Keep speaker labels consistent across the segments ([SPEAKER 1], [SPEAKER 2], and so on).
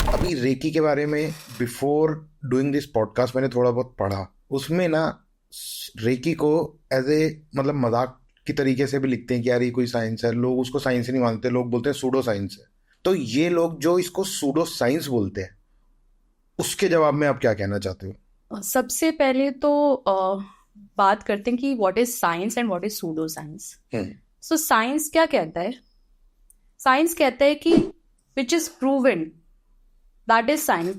[SPEAKER 1] अभी रेकी के बारे में बिफोर डूइंग दिस पॉडकास्ट मैंने थोड़ा बहुत पढ़ा। उसमें ना रेकी को एज ए मतलब मजाक की तरीके से भी लिखते हैं कि यार ये कोई साइंस है। लोग उसको साइंस नहीं मानते, लोग बोलते हैं सूडो साइंस है। तो ये लोग जो इसको सूडो साइंस बोलते हैं, उसके जवाब में आप क्या कहना चाहते हो?
[SPEAKER 2] सबसे पहले तो बात करते हैं कि what is science and what is pseudo science. So science क्या कहता है? साइंस कहता है कि which is proven, that is science,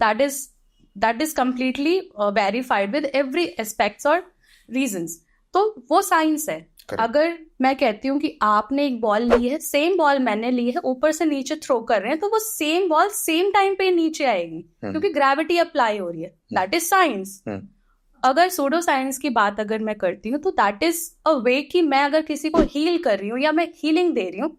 [SPEAKER 2] that is completely verified with every aspects और रीजंस। तो वो साइंस है। अगर मैं कहती हूँ कि आपने एक बॉल ली है, सेम बॉल मैंने ली है, ऊपर से नीचे थ्रो कर रहे हैं, तो वो सेम बॉल सेम टाइम पे नीचे आएगी क्योंकि ग्रेविटी अप्लाई हो रही है। That is science. अगर सूडो साइंस की बात अगर मैं करती हूँ तो दैट इज अ वे कि मैं अगर किसी को हील कर रही हूँ या मैं हीलिंग दे रही हूँ,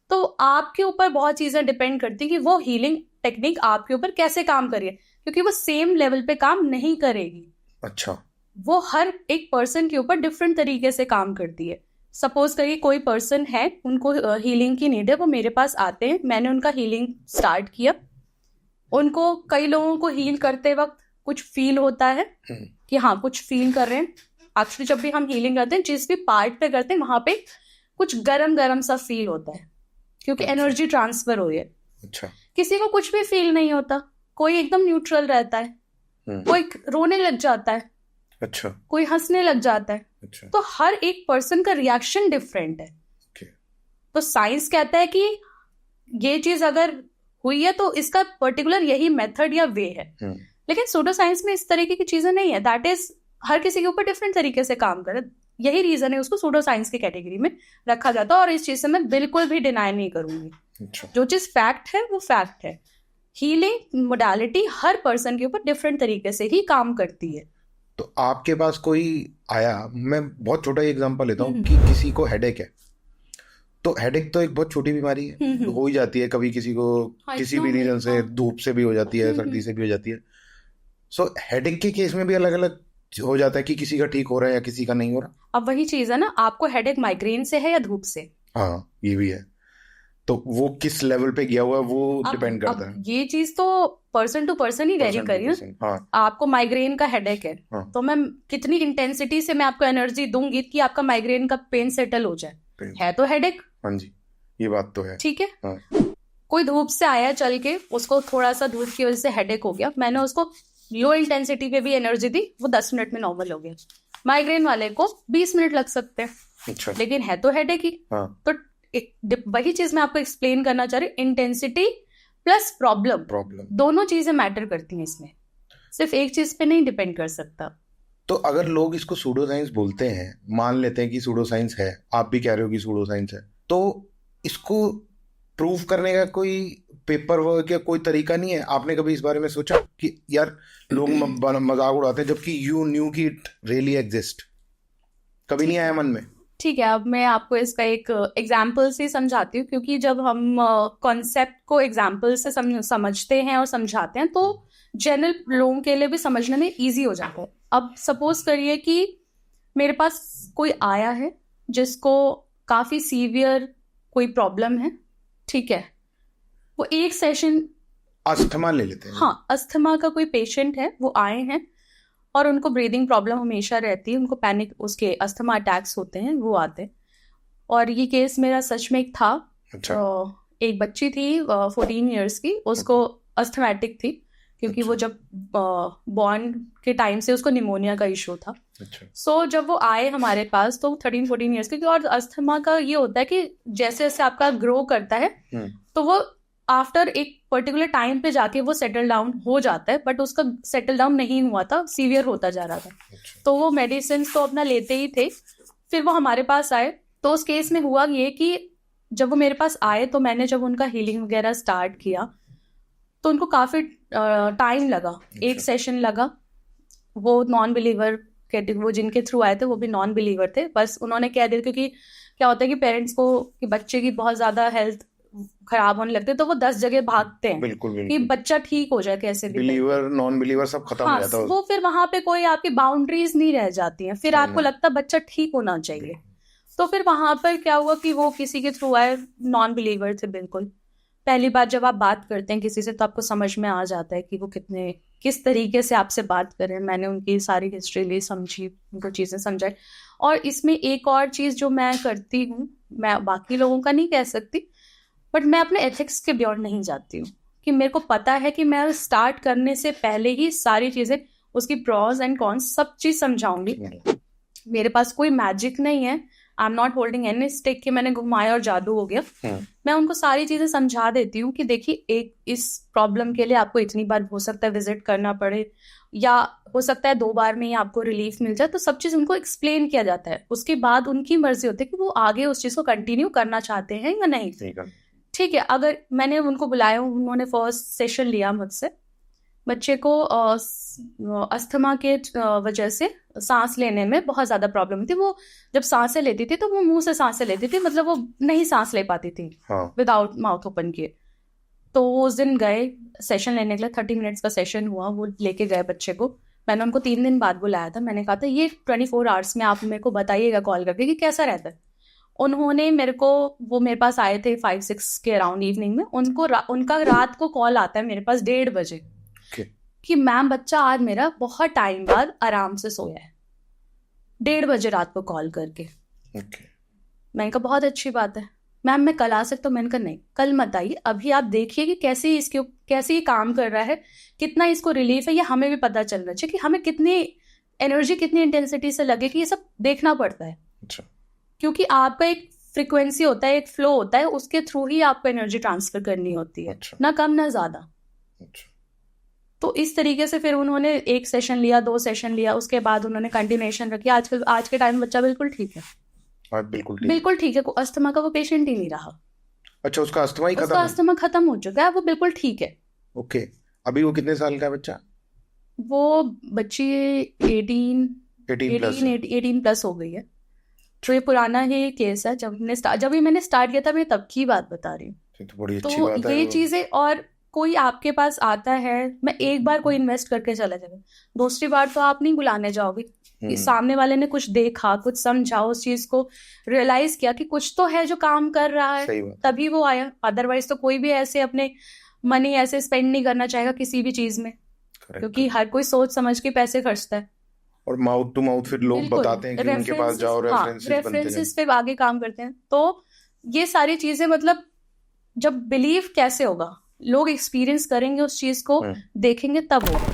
[SPEAKER 2] तो आपके ऊपर बहुत चीजें डिपेंड करती है कि वो हीलिंग टेक्निक आपके ऊपर कैसे काम कर रही है, क्योंकि वो सेम लेवल पे काम नहीं करेगी।
[SPEAKER 1] अच्छा।
[SPEAKER 2] वो हर एक पर्सन के ऊपर डिफरेंट तरीके से काम करती है। सपोज करिए कोई पर्सन है, उनको हीलिंग की नीड है, वो मेरे पास आते हैं, मैंने उनका हीलिंग स्टार्ट किया। उनको कई लोगों को हील करते वक्त कुछ फील होता है कि हाँ कुछ फील कर रहे हैं। एक्चुअली जब भी हम हीलिंग करते हैं, जिस भी पार्ट पे करते हैं वहां पे कुछ गरम गरम सा फील होता है क्योंकि एनर्जी ट्रांसफर हो रही है।
[SPEAKER 1] अच्छा।
[SPEAKER 2] किसी को कुछ भी फील नहीं होता, कोई एकदम न्यूट्रल रहता है, कोई रोने लग जाता है,
[SPEAKER 1] अच्छा,
[SPEAKER 2] कोई हंसने लग जाता है।
[SPEAKER 1] अच्छा।
[SPEAKER 2] तो हर एक पर्सन का रिएक्शन डिफरेंट है। तो साइंस कहता है कि ये चीज अगर हुई है तो इसका पर्टिकुलर यही मेथड या वे है। लेकिन सूडो साइंस में इस तरीके की चीजें नहीं है। दैट इज हर किसी के ऊपर डिफरेंट तरीके से काम करे। यही रीजन है उसको सूडो साइंस की कैटेगरी में रखा जाता है, और इस चीज से मैं बिल्कुल भी डिनाई नहीं करूंगी।
[SPEAKER 1] अच्छा। जो
[SPEAKER 2] चीज फैक्ट है वो फैक्ट है। हीलिंग मोडालिटी हर पर्सन के ऊपर डिफरेंट तरीके से ही काम करती है।
[SPEAKER 1] तो आपके पास कोई आया, मैं बहुत छोटा एग्जांपल लेता हूँ कि किसी को हेडेक है, तो हेडेक तो एक बहुत छोटी बीमारी है, हो ही जाती है कभी किसी को, किसी भी रीजन से, धूप से भी हो जाती है, सर्दी से भी हो जाती है। सो हेडेक के केस में भी अलग अलग हो जाता है कि किसी का ठीक हो रहा है या किसी का नहीं हो रहा।
[SPEAKER 2] अब वही चीज है ना, आपको हेडेक माइग्रेन से है या धूप से?
[SPEAKER 1] हाँ, ये भी है। तो वो किस लेवल पे गया हुआ है वो डिपेंड करता है।
[SPEAKER 2] ये चीज तो पर्सन टू पर्सन ही वेरी करी है।
[SPEAKER 1] हाँ।
[SPEAKER 2] आपको माइग्रेन का हेडेक है, हाँ। तो मैं कितनी इंटेंसिटी से मैं आपको एनर्जी दूंगी कि आपका माइग्रेन का पेन सेटल हो जाए, है तो हेडेक।
[SPEAKER 1] हाँ जी, ये बात तो है।
[SPEAKER 2] ठीक है।
[SPEAKER 1] हाँ।
[SPEAKER 2] कोई धूप से आया चल के, उसको थोड़ा सा धूप की वजह से हेडेक हो गया, मैंने उसको लो इंटेंसिटी पे भी एनर्जी दी, वो 10 मिनट में नॉर्मल हो गया। माइग्रेन वाले को 20 मिनट लग सकते हैं। अच्छा। लेकिन है तो हेडेक ही। हाँ। तो वही चीज मैं आपको एक्सप्लेन करना चाह रही हूँ, इंटेंसिटी प्लस प्रॉब्लम दोनों चीजें मैटर करती हैं इसमें, सिर्फ एक चीज पे नहीं डिपेंड कर सकता।
[SPEAKER 1] तो अगर लोग इसको सूडो साइंस बोलते हैं, मान लेते हैं कि सूडो साइंस है, आप भी कह रहे हो कि सूडो साइंस है, तो इसको प्रूव करने का कोई पेपर वर्क या कोई तरीका नहीं है? आपने कभी इस बारे में सोचा कि यार लोग मजाक उड़ाते हैं जबकि यू न्यू कि इट रियली एग्जिस्ट? कभी नहीं आया मन में?
[SPEAKER 2] ठीक है, अब मैं आपको इसका एक एग्जाम्पल से समझाती हूँ, क्योंकि जब हम कॉन्सेप्ट को एग्जाम्पल से समझते हैं और समझाते हैं तो जनरल लोगों के लिए भी समझने में इजी हो जाता है। अब सपोज करिए कि मेरे पास कोई आया है जिसको काफी सीवियर कोई प्रॉब्लम है, ठीक है। वो एक सेशन,
[SPEAKER 1] अस्थमा ले लेते हैं।
[SPEAKER 2] हाँ, अस्थमा का कोई पेशेंट है, वो आए हैं और उनको ब्रीदिंग प्रॉब्लम हमेशा रहती है, उनको पैनिक, उसके अस्थमा अटैक्स होते हैं, वो आते हैं। और ये केस मेरा सच में एक था। अच्छा। एक बच्ची थी 14 इयर्स की, उसको अस्थमैटिक थी क्योंकि वो जब बॉर्न के टाइम से उसको निमोनिया का इशू था। अच्छा। सो जब वो आए हमारे पास तो 13-14 इयर्स की, और अस्थमा का ये होता है कि जैसे जैसे आपका ग्रो करता है तो वो आफ्टर एक पर्टिकुलर टाइम पे जाके वो सेटल डाउन हो जाता है, बट उसका सेटल डाउन नहीं हुआ था, सीवियर होता जा रहा था। अच्छा। तो वो मेडिसिन तो अपना लेते ही थे। फिर वो हमारे पास आए, तो उस केस में हुआ ये कि जब वो मेरे पास आए तो मैंने जब उनका हीलिंग वगैरह स्टार्ट किया तो उनको काफी टाइम लगा। अच्छा। एक सेशन लगा। वो नॉन बिलीवर, वो जिनके थ्रू आए थे वो भी नॉन बिलीवर थे, बस उन्होंने कह दिया, क्योंकि क्या होता है कि पेरेंट्स को कि बच्चे की बहुत ज्यादा हेल्थ खराब होने लगते तो वो 10 जगह भागते हैं। बिल्कुल, बिल्कुल। कि बच्चा ठीक हो जाए कैसे भी,
[SPEAKER 1] बिलीवर नॉन बिलीवर सब खत्म हो जाता है।
[SPEAKER 2] वो फिर वहां पे कोई आपकी बाउंड्रीज नहीं रह जाती हैं, फिर आपको लगता है बच्चा ठीक होना चाहिए। तो फिर वहां पर क्या हुआ कि वो किसी के थ्रू आए, नॉन बिलीवर थे बिल्कुल। पहली बार जब आप बात करते हैं किसी से तो आपको समझ में आ जाता है कि वो किस तरीके से आपसे बात करें। मैंने उनकी सारी हिस्ट्री ली, समझी, उनको चीज़ें समझाई। और इसमें एक और चीज़ जो मैं करती हूँ, मैं बाकी लोगों का नहीं कह सकती, बट मैं अपने एथिक्स के बियॉन्ड नहीं जाती हूँ, कि मेरे को पता है कि मैं स्टार्ट करने से पहले ही सारी चीज़ें, उसकी प्रॉज एंड कॉन्स सब चीज़ समझाऊंगी। मेरे पास कोई मैजिक नहीं है, I am not holding any stick कि मैंने घुमाया और जादू हो गया। मैं उनको सारी चीज़ें समझा देती हूँ कि देखिए, एक इस प्रॉब्लम के लिए आपको इतनी बार हो सकता है विजिट करना पड़े, या हो सकता है 2 बार में ही आपको रिलीफ मिल जाए। तो सब चीज़ उनको एक्सप्लेन किया जाता है, उसके बाद उनकी मर्जी होती है कि वो आगे उस चीज़ को कंटिन्यू करना चाहते हैं या नहीं। ठीक है, अगर मैंने उनको बुलाया, उन्होंने फर्स्ट सेशन लिया मुझसे, बच्चे को अस्थमा के वजह से सांस लेने में बहुत ज़्यादा प्रॉब्लम थी। वो जब सांसें लेती थी तो वो मुंह से सांसें लेती थी, मतलब वो नहीं सांस ले पाती थी विदाउट माउथ ओपन किए। तो उस दिन गए सेशन लेने के लिए, 30 मिनट्स का सेशन हुआ, वो लेके गए बच्चे को। मैंने उनको 3 दिन बाद बुलाया था, मैंने कहा था ये 24 आवर्स में आप मेरे को बताइएगा कॉल करके कि कैसा रहता है। उन्होंने वो मेरे पास आए थे 5-6 के अराउंड इवनिंग में। उनका रात को कॉल आता है मेरे पास 1:30 बजे कि मैम बच्चा आज मेरा बहुत टाइम बाद आराम से सोया है। 1:30 बजे रात को कॉल करके। मैंने कहा बहुत अच्छी बात है मैम, मैं कल आ सकता हूँ? मैंने कहा नहीं, कल मत आइए, अभी आप देखिए कि कैसे ये काम कर रहा है, कितना इसको रिलीफ है, ये हमें भी पता चलना चाहिए कि हमें कितनी एनर्जी, कितनी इंटेंसिटी से लगे, कि ये सब देखना पड़ता है। अच्छा। क्योंकि आपका एक फ्रिक्वेंसी होता है, एक फ्लो होता है, उसके थ्रू ही आपको एनर्जी ट्रांसफर करनी होती है। अच्छा। ना कम ना ज्यादा। अच्छा। तो इस तरीके से फिर उन्होंने 1 सेशन लिया, 2 सेशन लिया, उसके बाद उन्होंने कंटिन्यूएशन रखी। आज के टाइम में बच्चा बिल्कुल ठीक है, बिल्कुल ठीक है। अस्थमा का वो पेशेंट ही नहीं रहा। अच्छा, उसका अस्थमा खत्म हो चुका है, वो बिल्कुल ठीक है। ओके। अभी वो कितने साल का है बच्चा? वो बच्ची 18 प्लस हो गई है। तो ये पुराना ही केस है। जब भी मैंने स्टार्ट किया था, मैं तब की बात बता रही हूँ। तो बड़ी अच्छी बात है ये चीजें। और कोई आपके पास आता है, मैं एक बार कोई इन्वेस्ट करके चला जाएगा, दूसरी बार तो आप नहीं बुलाने जाओगे। सामने वाले ने कुछ देखा, कुछ समझा, उस चीज को रियलाइज किया कि कुछ तो है जो काम कर रहा है, तभी वो आया। अदरवाइज तो कोई भी ऐसे अपने मनी ऐसे स्पेंड नहीं करना चाहेगा किसी भी चीज में, क्योंकि हर कोई सोच समझ के पैसे खर्चता है। और माउथ टू माउथ फिर लोग बताते हैं कि उनके पास जाओ, रेफरेंसेस पे आगे काम करते हैं। तो ये सारी चीजें, मतलब जब बिलीव कैसे होगा, लोग एक्सपीरियंस करेंगे उस चीज को, देखेंगे, तब होगा।